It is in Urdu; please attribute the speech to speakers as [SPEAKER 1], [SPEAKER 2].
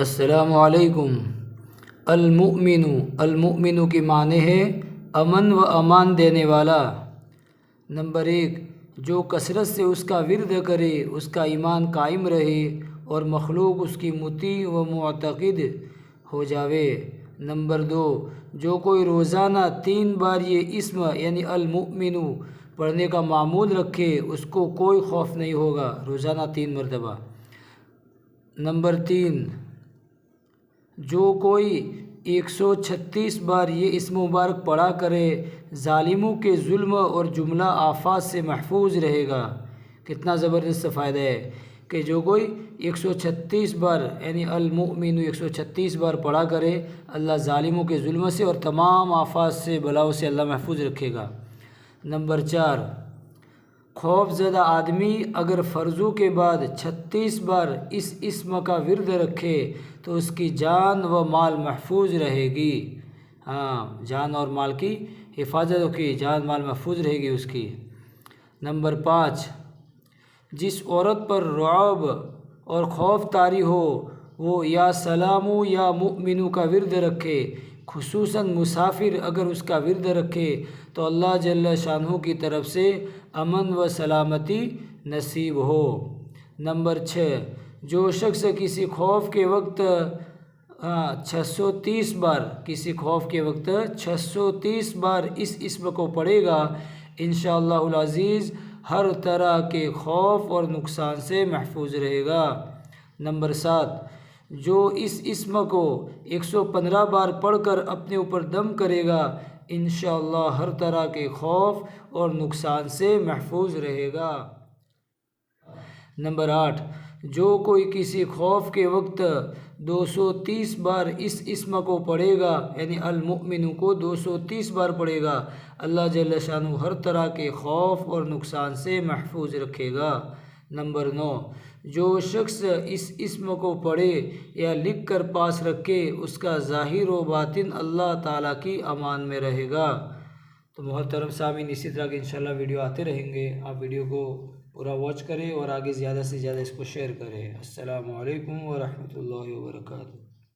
[SPEAKER 1] السلام علیکم۔ المؤمن، المؤمن کی معنی ہے امن و امان دینے والا۔ نمبر 1، جو کثرت سے اس کا ورد کرے اس کا ایمان قائم رہے اور مخلوق اس کی مطیع و معتقد ہو جاوے۔ نمبر 2، جو کوئی روزانہ 3 بار یہ اسم یعنی المؤمن پڑھنے کا معمول رکھے اس کو کوئی خوف نہیں ہوگا، روزانہ 3 مرتبہ۔ نمبر 3، جو کوئی 136 بار یہ اسم مبارک پڑھا کرے ظالموں کے ظلم اور جملہ آفات سے محفوظ رہے گا۔ کتنا زبردست فائدہ ہے کہ جو کوئی 136 بار یعنی المؤمن 136 بار پڑھا کرے اللہ ظالموں کے ظلم سے اور تمام آفات سے بلاؤں سے اللہ محفوظ رکھے گا۔ نمبر 4، خوف زدہ آدمی اگر فرضوں کے بعد 36 بار اس اسم کا ورد رکھے تو اس کی جان و مال محفوظ رہے گی۔ جان اور مال کی حفاظت کی، جان مال محفوظ رہے گی اس کی۔ نمبر 5، جس عورت پر رعب اور خوف طاری ہو وہ یا سلامو یا مؤمنو کا ورد رکھے، خصوصاً مسافر اگر اس کا ورد رکھے تو اللہ جل شانہ کی طرف سے امن و سلامتی نصیب ہو۔ نمبر 6، جو شخص کسی خوف کے وقت 630 بار کسی خوف کے وقت 630 بار اس اسم کو پڑھے گا انشاءاللہ العزیز ہر طرح کے خوف اور نقصان سے محفوظ رہے گا۔ نمبر 7، جو اس اسم کو 115 بار پڑھ کر اپنے اوپر دم کرے گا انشاءاللہ ہر طرح کے خوف اور نقصان سے محفوظ رہے گا۔ نمبر 8، جو کوئی کسی خوف کے وقت 230 بار اس اسم کو پڑھے گا یعنی المؤمن کو 230 بار پڑھے گا اللہ جل شانہ ہر طرح کے خوف اور نقصان سے محفوظ رکھے گا۔ نمبر 9، جو شخص اس اسم کو پڑھے یا لکھ کر پاس رکھے اس کا ظاہر و باطن اللہ تعالیٰ کی امان میں رہے گا۔ تو محترم سامعین، اسی طرح کے انشاءاللہ ویڈیو آتے رہیں گے، آپ ویڈیو کو پورا واچ کریں اور آگے زیادہ سے زیادہ اس کو شیئر کریں۔ السلام علیکم ورحمۃ اللہ وبرکاتہ۔